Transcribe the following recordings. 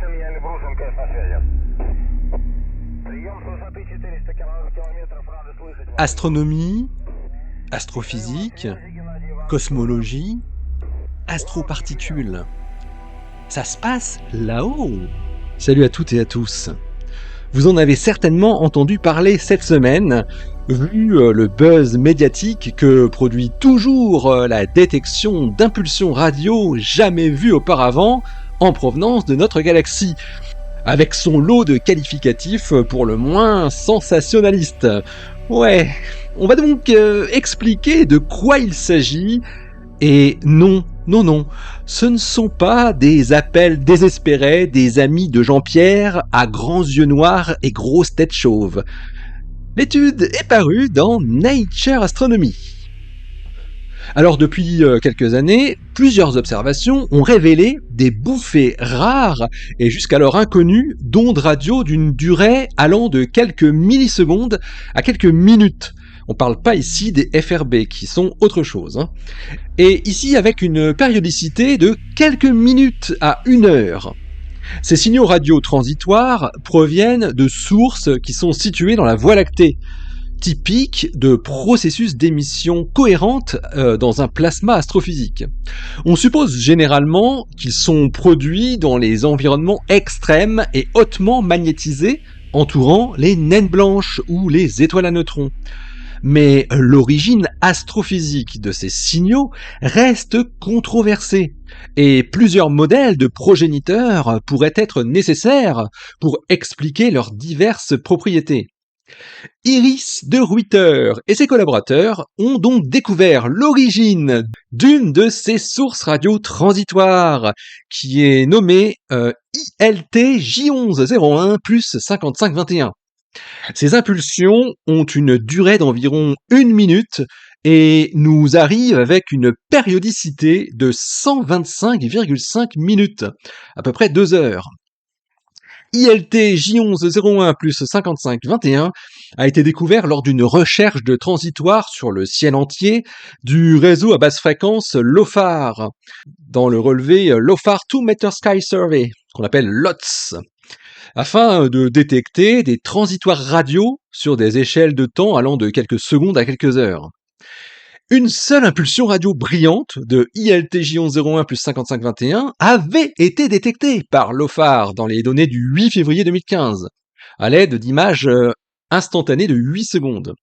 Брюшин, я Брюшин, КС на связи. Прием с высоты 400 километров, рады слышать вас. Astronomie, astrophysique, cosmologie, astroparticules. Ça se passe là-haut. Salut à toutes et à tous. Vous en avez certainement entendu parler cette semaine, vu le buzz médiatique que produit toujours la détection d'impulsions radio jamais vues auparavant en provenance de notre galaxie, avec son lot de qualificatifs pour le moins sensationnalistes. Ouais, on va donc expliquer de quoi il s'agit, et non, ce ne sont pas des appels désespérés des amis de Jean-Pierre à grands yeux noirs et grosses têtes chauves. L'étude est parue dans Nature Astronomy. Alors depuis quelques années, plusieurs observations ont révélé des bouffées rares et jusqu'alors inconnues d'ondes radio d'une durée allant de quelques millisecondes à quelques minutes. On ne parle pas ici des FRB qui sont autre chose. Et ici avec une périodicité de quelques minutes à 1 heure. Ces signaux radio transitoires proviennent de sources qui sont situées dans la Voie lactée, typiques de processus d'émission cohérentes dans un plasma astrophysique. On suppose généralement qu'ils sont produits dans les environnements extrêmes et hautement magnétisés entourant les naines blanches ou les étoiles à neutrons. Mais l'origine astrophysique de ces signaux reste controversée, et plusieurs modèles de progéniteurs pourraient être nécessaires pour expliquer leurs diverses propriétés. Iris de Ruyter et ses collaborateurs ont donc découvert l'origine d'une de ces sources radio transitoires, qui est nommée ILT J1101 plus 5521. Ces impulsions ont une durée d'environ 1 minute et nous arrivent avec une périodicité de 125,5 minutes, à peu près 2 heures. ILT J1101 plus 5521 a été découvert lors d'une recherche de transitoire sur le ciel entier du réseau à basse fréquence LOFAR, dans le relevé LOFAR 2 Meter Sky Survey, qu'on appelle LOTS, afin de détecter des transitoires radio sur des échelles de temps allant de quelques secondes à quelques heures. Une seule impulsion radio brillante de ILT-J1101 plus 5521 avait été détectée par LOFAR dans les données du 8 février 2015, à l'aide d'images instantanées de 8 secondes.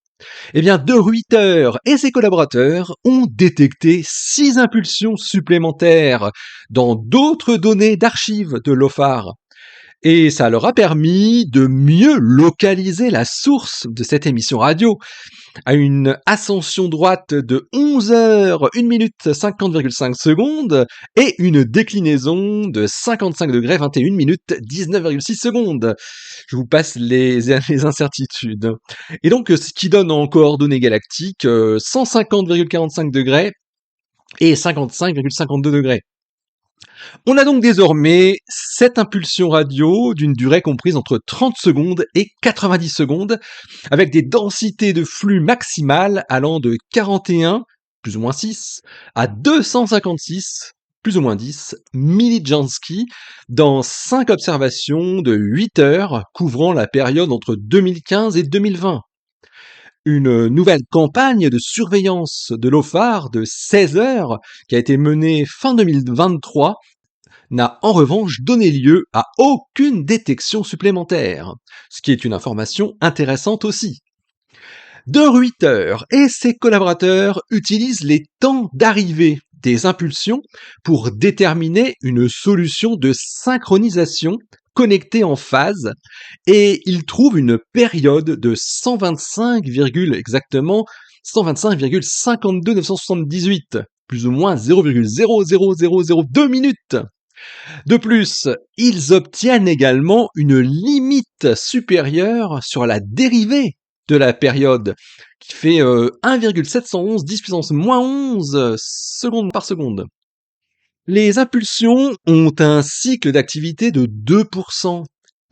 Eh bien, De Ruyter et ses collaborateurs ont détecté 6 impulsions supplémentaires dans d'autres données d'archives de LOFAR. Et ça leur a permis de mieux localiser la source de cette émission radio, à une ascension droite de 11 heures, 1 minute 50,5 secondes, et une déclinaison de 55 degrés, 21 minutes, 19,6 secondes. Je vous passe les incertitudes. Et donc, ce qui donne en coordonnées galactiques 150,45 degrés et 55,52 degrés. On a donc désormais 7 impulsions radio d'une durée comprise entre 30 secondes et 90 secondes, avec des densités de flux maximales allant de 41, plus ou moins 6, à 256, plus ou moins 10, millijansky, dans 5 observations de 8 heures couvrant la période entre 2015 et 2020. Une nouvelle campagne de surveillance de LOFAR de 16 heures, qui a été menée fin 2023, n'a en revanche donné lieu à aucune détection supplémentaire, ce qui est une information intéressante aussi. De Ruyter et ses collaborateurs utilisent les temps d'arrivée des impulsions pour déterminer une solution de synchronisation connectés en phase, et ils trouvent une période de 125,52 plus ou moins 0,00002 minutes. De plus, ils obtiennent également une limite supérieure sur la dérivée de la période, qui fait 1,711 10 puissance moins 11 secondes par seconde. Les impulsions ont un cycle d'activité de 2%,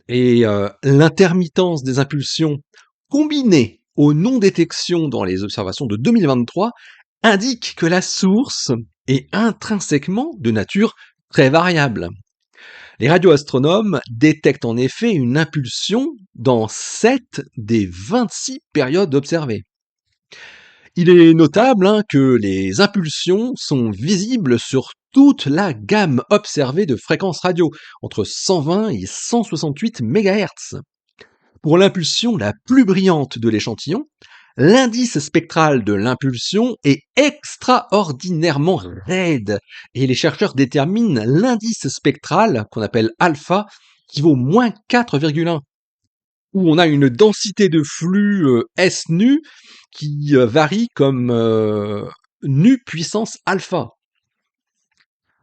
et l'intermittence des impulsions combinée aux non-détections dans les observations de 2023 indique que la source est intrinsèquement de nature très variable. Les radioastronomes détectent en effet une impulsion dans 7 des 26 périodes observées. Il est notable que les impulsions sont visibles sur toute la gamme observée de fréquences radio, entre 120 et 168 MHz. Pour l'impulsion la plus brillante de l'échantillon, l'indice spectral de l'impulsion est extraordinairement raide, et les chercheurs déterminent l'indice spectral, qu'on appelle alpha, qui vaut moins 4,1, où on a une densité de flux S nu qui varie comme nu puissance alpha.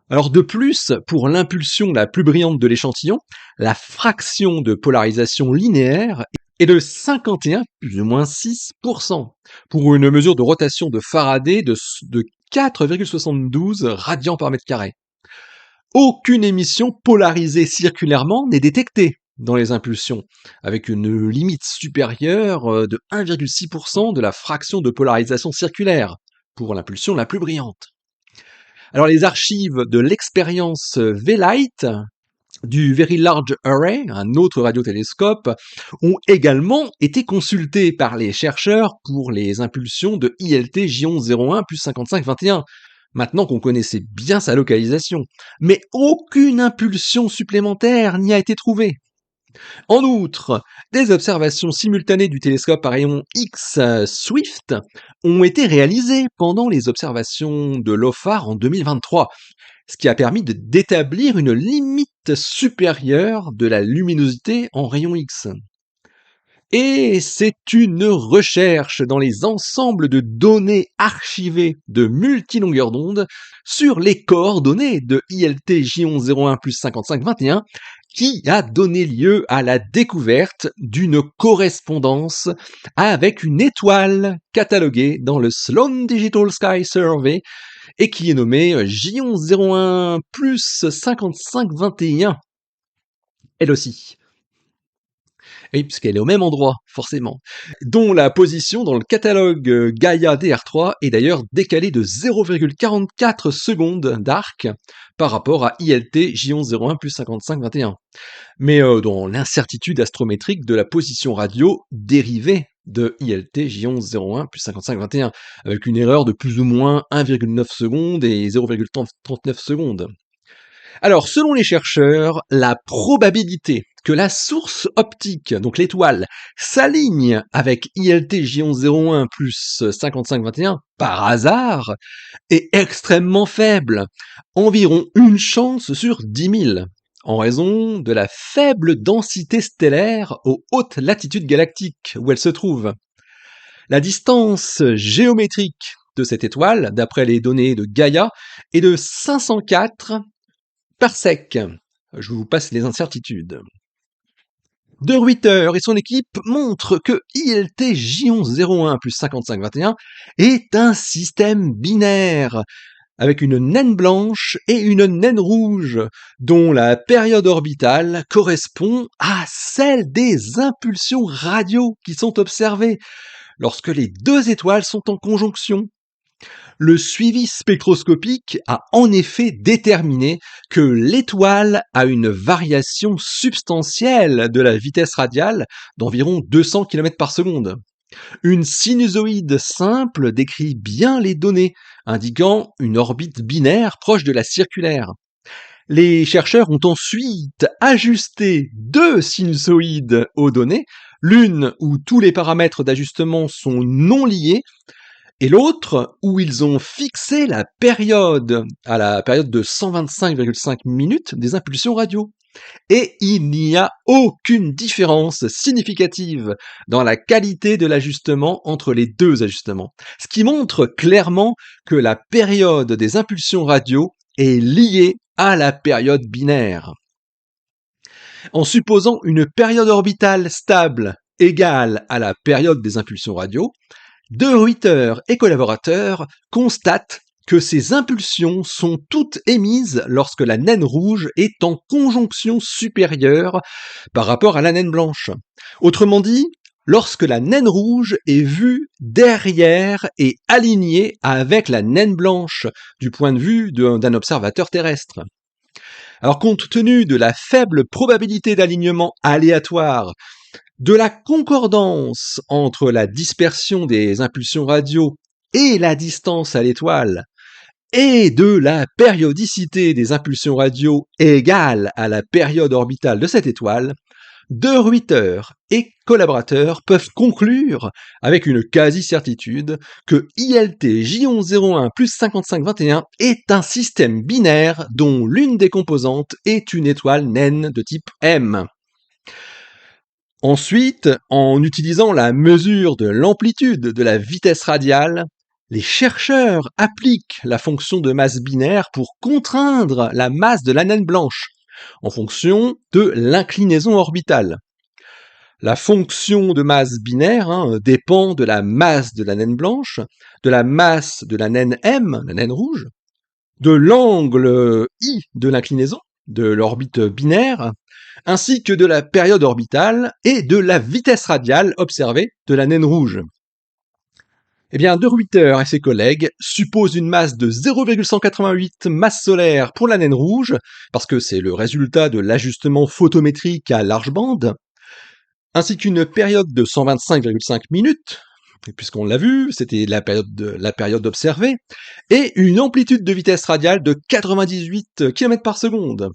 Alors de plus, pour l'impulsion la plus brillante de l'échantillon, la fraction de polarisation linéaire est de 51 plus ou moins 6%, pour une mesure de rotation de Faraday de 4,72 radians par mètre carré. Aucune émission polarisée circulairement n'est détectée dans les impulsions, avec une limite supérieure de 1,6% de la fraction de polarisation circulaire, pour l'impulsion la plus brillante. Alors les archives de l'expérience V-Light du Very Large Array, un autre radiotélescope, ont également été consultées par les chercheurs pour les impulsions de ILT J1101 plus 5521, maintenant qu'on connaissait bien sa localisation. Mais aucune impulsion supplémentaire n'y a été trouvée. En outre, des observations simultanées du télescope à rayon X Swift ont été réalisées pendant les observations de l'OFAR en 2023, ce qui a permis d'établir une limite supérieure de la luminosité en rayon X. Et c'est une recherche dans les ensembles de données archivées de multilongueurs d'onde sur les coordonnées de ILT J1101 plus 5521 qui a donné lieu à la découverte d'une correspondance avec une étoile cataloguée dans le Sloan Digital Sky Survey et qui est nommée J1101 plus 5521, elle aussi. Oui, puisqu'elle est au même endroit, forcément, dont la position dans le catalogue Gaia DR3 est d'ailleurs décalée de 0,44 secondes d'arc par rapport à ILT J1101 plus 5521. Mais dans l'incertitude astrométrique de la position radio dérivée de ILT J1101 plus 5521, avec une erreur de plus ou moins 1,9 secondes et 0,39 secondes. Alors, selon les chercheurs, la probabilité que la source optique, donc l'étoile, s'aligne avec ILT J1101 plus 5521 par hasard est extrêmement faible, environ une chance sur 10 000, en raison de la faible densité stellaire aux hautes latitudes galactiques où elle se trouve. La distance géométrique de cette étoile, d'après les données de Gaia, est de 504 parsecs. Je vous passe les incertitudes. De Ruyter et son équipe montrent que ILT J1101 plus 5521 est un système binaire, avec une naine blanche et une naine rouge, dont la période orbitale correspond à celle des impulsions radio qui sont observées lorsque les deux étoiles sont en conjonction. Le suivi spectroscopique a en effet déterminé que l'étoile a une variation substantielle de la vitesse radiale d'environ 200 km par seconde. Une sinusoïde simple décrit bien les données, indiquant une orbite binaire proche de la circulaire. Les chercheurs ont ensuite ajusté deux sinusoïdes aux données, l'une où tous les paramètres d'ajustement sont non liés, et l'autre où ils ont fixé la période à la période de 125,5 minutes des impulsions radio. Et il n'y a aucune différence significative dans la qualité de l'ajustement entre les deux ajustements, ce qui montre clairement que la période des impulsions radio est liée à la période binaire. En supposant une période orbitale stable égale à la période des impulsions radio, De Ruyter et collaborateurs constatent que ces impulsions sont toutes émises lorsque la naine rouge est en conjonction supérieure par rapport à la naine blanche. Autrement dit, lorsque la naine rouge est vue derrière et alignée avec la naine blanche du point de vue d'un observateur terrestre. Alors compte tenu de la faible probabilité d'alignement aléatoire, de la concordance entre la dispersion des impulsions radio et la distance à l'étoile, et de la périodicité des impulsions radio égale à la période orbitale de cette étoile, De Ruyter et collaborateurs peuvent conclure avec une quasi-certitude que ILT J1101 plus 5521 est un système binaire dont l'une des composantes est une étoile naine de type M. Ensuite, en utilisant la mesure de l'amplitude de la vitesse radiale, les chercheurs appliquent la fonction de masse binaire pour contraindre la masse de la naine blanche en fonction de l'inclinaison orbitale. La fonction de masse binaire dépend de la masse de la naine blanche, de la masse de la naine M, la naine rouge, de l'angle I de l'inclinaison, de l'orbite binaire, ainsi que de la période orbitale et de la vitesse radiale observée de la naine rouge. Eh bien, De Ruyter et ses collègues supposent une masse de 0,188 masses solaires pour la naine rouge, parce que c'est le résultat de l'ajustement photométrique à large bande, ainsi qu'une période de 125,5 minutes, puisqu'on l'a vu, c'était la période observée, et une amplitude de vitesse radiale de 98 km par seconde.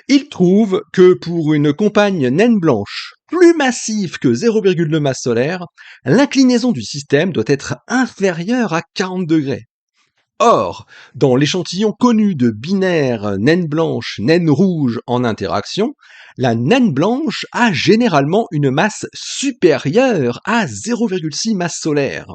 Il trouve que pour une compagne naine blanche plus massive que 0,2 masse solaire, l'inclinaison du système doit être inférieure à 40 degrés. Or, dans l'échantillon connu de binaires naine blanche, naine rouge en interaction, la naine blanche a généralement une masse supérieure à 0,6 masse solaire.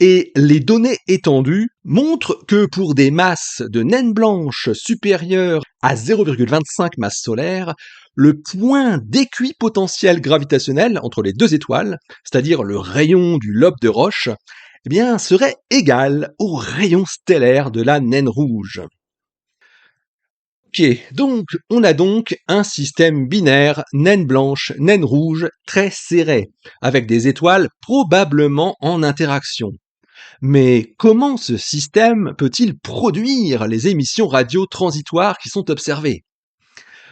Et les données étendues montrent que pour des masses de naine blanche supérieures à 0,25 masse solaire, le point d'équipotentiel gravitationnel entre les deux étoiles, c'est-à-dire le rayon du lobe de Roche, eh bien, serait égal au rayon stellaire de la naine rouge. Ok, donc on a donc un système binaire naine blanche, naine rouge très serré, avec des étoiles probablement en interaction. Mais comment ce système peut-il produire les émissions radio transitoires qui sont observées?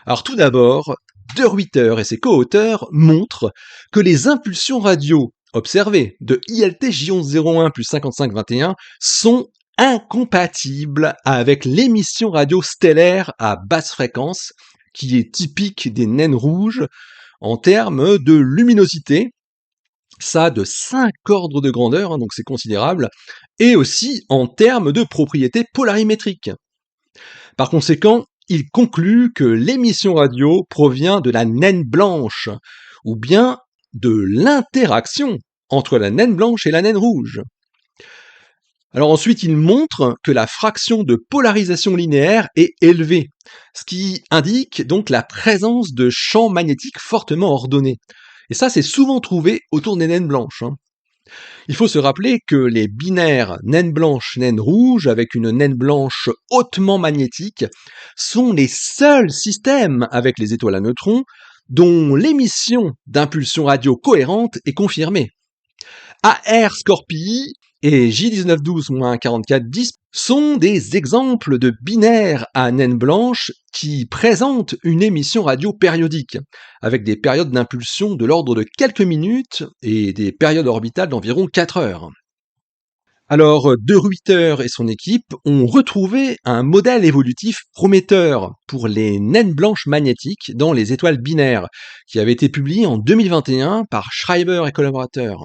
Alors tout d'abord, De Ruyter et ses co-auteurs montrent que les impulsions radio observées de ILT J1101 plus 5521 sont incompatibles avec l'émission radio stellaire à basse fréquence, qui est typique des naines rouges en termes de luminosité, ça de 5 ordres de grandeur, donc c'est considérable, et aussi en termes de propriétés polarimétriques. Par conséquent, il conclut que l'émission radio provient de la naine blanche, ou bien de l'interaction entre la naine blanche et la naine rouge. Alors ensuite, il montre que la fraction de polarisation linéaire est élevée, ce qui indique donc la présence de champs magnétiques fortement ordonnés. Et ça, c'est souvent trouvé autour des naines blanches. Il faut se rappeler que les binaires naine blanche, naine rouge, avec une naine blanche hautement magnétique, sont les seuls systèmes avec les étoiles à neutrons dont l'émission d'impulsions radio cohérentes est confirmée. AR Scorpii et J1912-4410 sont des exemples de binaires à naine blanche qui présentent une émission radio périodique, avec des périodes d'impulsion de l'ordre de quelques minutes et des périodes orbitales d'environ 4 heures. Alors, De Ruyter et son équipe ont retrouvé un modèle évolutif prometteur pour les naines blanches magnétiques dans les étoiles binaires, qui avait été publié en 2021 par Schreiber et collaborateurs.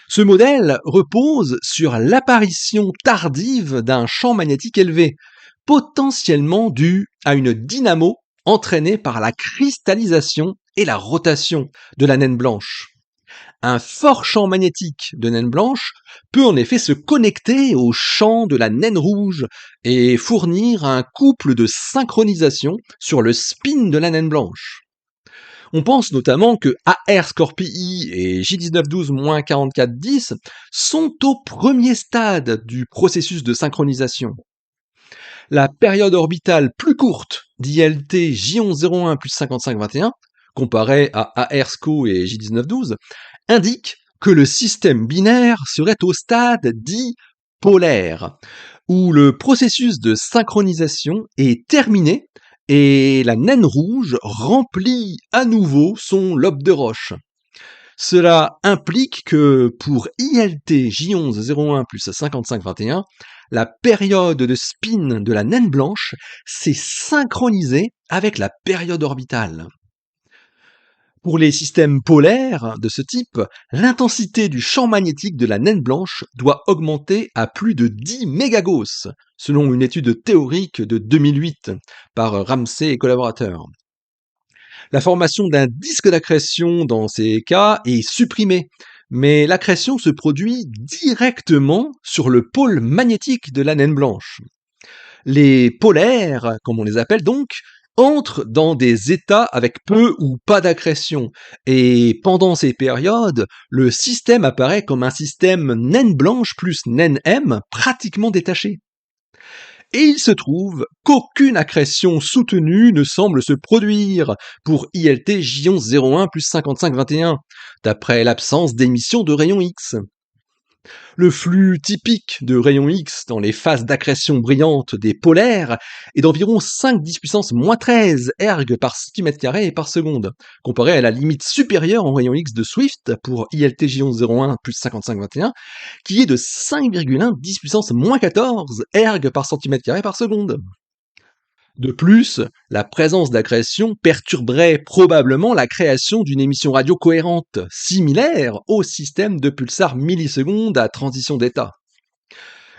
Ce modèle repose sur l'apparition tardive d'un champ magnétique élevé, potentiellement dû à une dynamo entraînée par la cristallisation et la rotation de la naine blanche. Un fort champ magnétique de naine blanche peut en effet se connecter au champ de la naine rouge et fournir un couple de synchronisation sur le spin de la naine blanche. On pense notamment que AR Scorpii et J1912-4410 sont au premier stade du processus de synchronisation. La période orbitale plus courte d'ILT J1101 plus 5521, comparée à AR SCO et J1912, indique que le système binaire serait au stade dit polaire, où le processus de synchronisation est terminé et la naine rouge remplit à nouveau son lobe de roche. Cela implique que pour ILT J1101 plus 5521, la période de spin de la naine blanche s'est synchronisée avec la période orbitale. Pour les systèmes polaires de ce type, l'intensité du champ magnétique de la naine blanche doit augmenter à plus de 10 mégagauss, selon une étude théorique de 2008 par Ramsey et collaborateurs. La formation d'un disque d'accrétion dans ces cas est supprimée, mais l'accrétion se produit directement sur le pôle magnétique de la naine blanche. Les polaires, comme on les appelle donc, entrent dans des états avec peu ou pas d'accrétion, et pendant ces périodes, le système apparaît comme un système naine blanche plus naine M pratiquement détaché. Et il se trouve qu'aucune accrétion soutenue ne semble se produire pour ILT J1101 plus 5521, d'après l'absence d'émission de rayons X. Le flux typique de rayons X dans les phases d'accrétion brillante des polaires est d'environ 5 puissance moins 13 erg par cm² et par seconde, comparé à la limite supérieure en rayons X de Swift pour ILT J1101 plus 5521, qui est de 5,1 puissance moins 14 erg par cm² par seconde. De plus, la présence d'accrétion perturberait probablement la création d'une émission radio cohérente, similaire au système de pulsars millisecondes à transition d'état.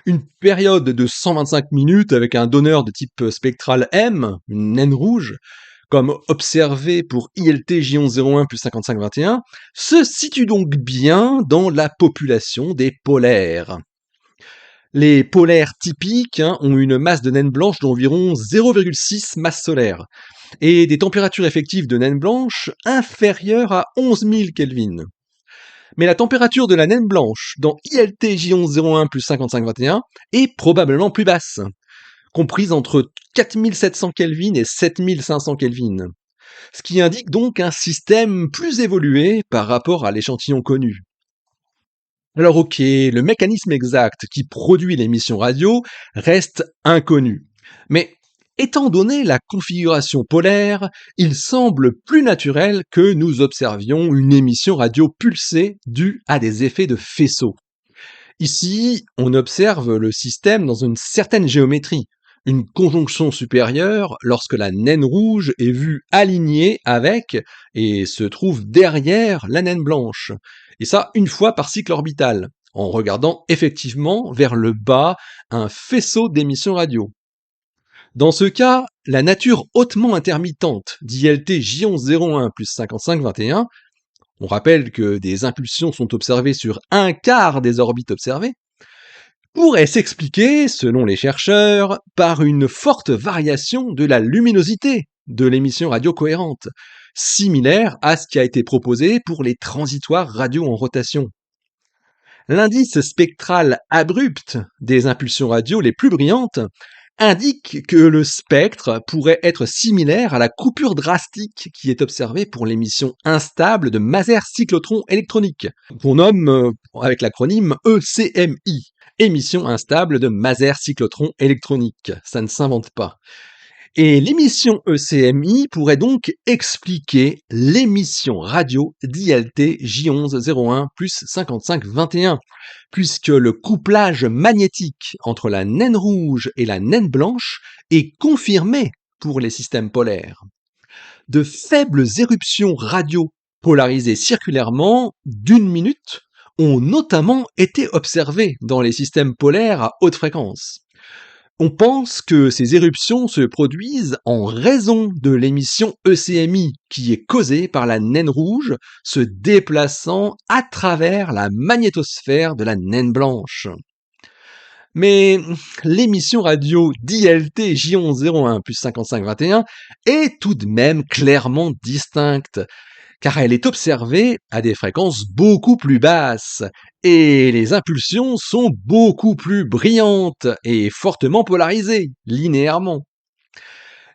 Une période de 125 minutes avec un donneur de type spectral M, une naine rouge, comme observé pour ILT J1101 plus 5521, se situe donc bien dans la population des polaires. Les polaires typiques ont une masse de naine blanche d'environ 0,6 masse solaire et des températures effectives de naine blanche inférieures à 11 000 Kelvin. Mais la température de la naine blanche dans ILT J1101 plus 5521 est probablement plus basse, comprise entre 4700 Kelvin et 7500 Kelvin, ce qui indique donc un système plus évolué par rapport à l'échantillon connu. Alors ok, le mécanisme exact qui produit l'émission radio reste inconnu. Mais étant donné la configuration polaire, il semble plus naturel que nous observions une émission radio pulsée due à des effets de faisceau. Ici, on observe le système dans une certaine géométrie, une conjonction supérieure lorsque la naine rouge est vue alignée avec et se trouve derrière la naine blanche. Et ça, une fois par cycle orbital, en regardant effectivement vers le bas un faisceau d'émissions radio. Dans ce cas, la nature hautement intermittente d'ILT J1101 plus 5521, on rappelle que des impulsions sont observées sur un quart des orbites observées, pourrait s'expliquer, selon les chercheurs, par une forte variation de la luminosité de l'émission radio cohérente, similaire à ce qui a été proposé pour les transitoires radio en rotation. L'indice spectral abrupt des impulsions radio les plus brillantes indique que le spectre pourrait être similaire à la coupure drastique qui est observée pour l'émission instable de maser-cyclotron électronique, qu'on nomme avec l'acronyme ECMI. Émission instable de maser-cyclotron électronique. Ça ne s'invente pas. Et l'émission ECMI pourrait donc expliquer l'émission radio d'ILT J1101 plus 5521, puisque le couplage magnétique entre la naine rouge et la naine blanche est confirmé pour les systèmes polaires. De faibles éruptions radio polarisées circulairement d'1 minute ont notamment été observées dans les systèmes polaires à haute fréquence. On pense que ces éruptions se produisent en raison de l'émission ECMI qui est causée par la naine rouge se déplaçant à travers la magnétosphère de la naine blanche. Mais l'émission radio d'ILT J1101 plus 5521 est tout de même clairement distincte, car elle est observée à des fréquences beaucoup plus basses, et les impulsions sont beaucoup plus brillantes et fortement polarisées, linéairement.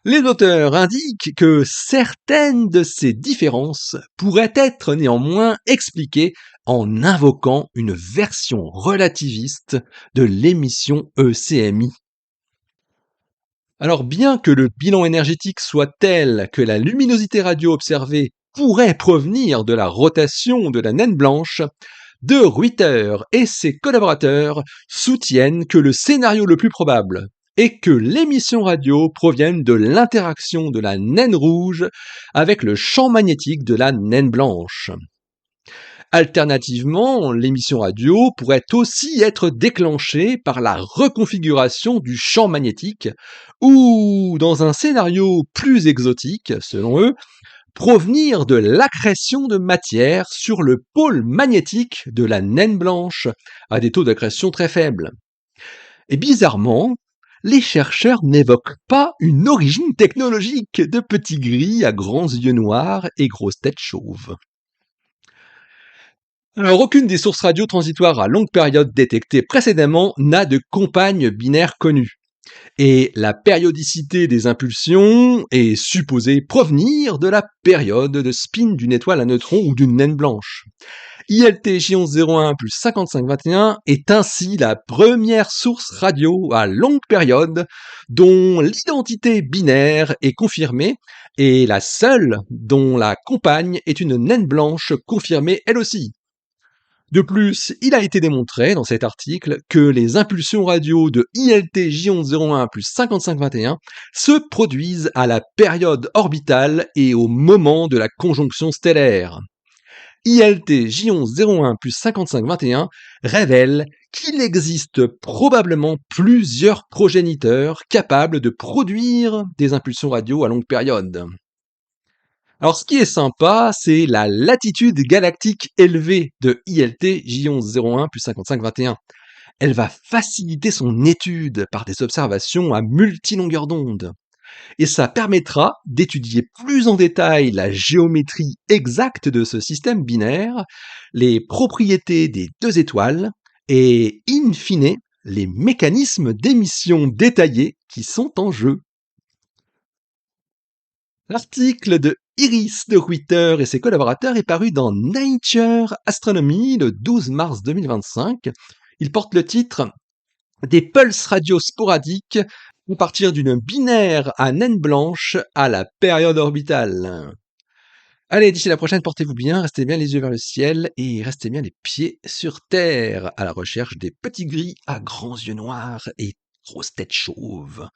Les auteurs indiquent que certaines de ces différences pourraient être néanmoins expliquées en invoquant une version relativiste de l'émission ECMI. Alors bien que le bilan énergétique soit tel que la luminosité radio observée pourrait provenir de la rotation de la naine blanche, De Ruyter et ses collaborateurs soutiennent que le scénario le plus probable est que l'émission radio provienne de l'interaction de la naine rouge avec le champ magnétique de la naine blanche. Alternativement, l'émission radio pourrait aussi être déclenchée par la reconfiguration du champ magnétique ou, dans un scénario plus exotique, selon eux, provenir de l'accrétion de matière sur le pôle magnétique de la naine blanche, à des taux d'accrétion très faibles. Et bizarrement, les chercheurs n'évoquent pas une origine technologique de petits gris à grands yeux noirs et grosses têtes chauves. Alors, aucune des sources radio transitoires à longue période détectées précédemment n'a de compagne binaire connue. Et la périodicité des impulsions est supposée provenir de la période de spin d'une étoile à neutrons ou d'une naine blanche. ILT J1101 plus 5521 est ainsi la première source radio à longue période dont l'identité binaire est confirmée et la seule dont la compagne est une naine blanche confirmée elle aussi. De plus, il a été démontré dans cet article que les impulsions radio de ILT J1101 plus 5521 se produisent à la période orbitale et au moment de la conjonction stellaire. ILT J1101 plus 5521 révèle qu'il existe probablement plusieurs progéniteurs capables de produire des impulsions radio à longue période. Alors, ce qui est sympa, c'est la latitude galactique élevée de ILT J1101 plus 5521. Elle va faciliter son étude par des observations à multilongueur d'onde. Et ça permettra d'étudier plus en détail la géométrie exacte de ce système binaire, les propriétés des deux étoiles et, in fine, les mécanismes d'émission détaillés qui sont en jeu. L'article de Iris de Ruyter et ses collaborateurs est paru dans Nature Astronomy le 12 mars 2025. Il porte le titre « Des pulses radio sporadiques à partir d'une binaire à naine blanche à la période orbitale ». Allez, d'ici la prochaine, portez-vous bien, restez bien les yeux vers le ciel et restez bien les pieds sur terre à la recherche des petits gris à grands yeux noirs et grosses têtes chauves.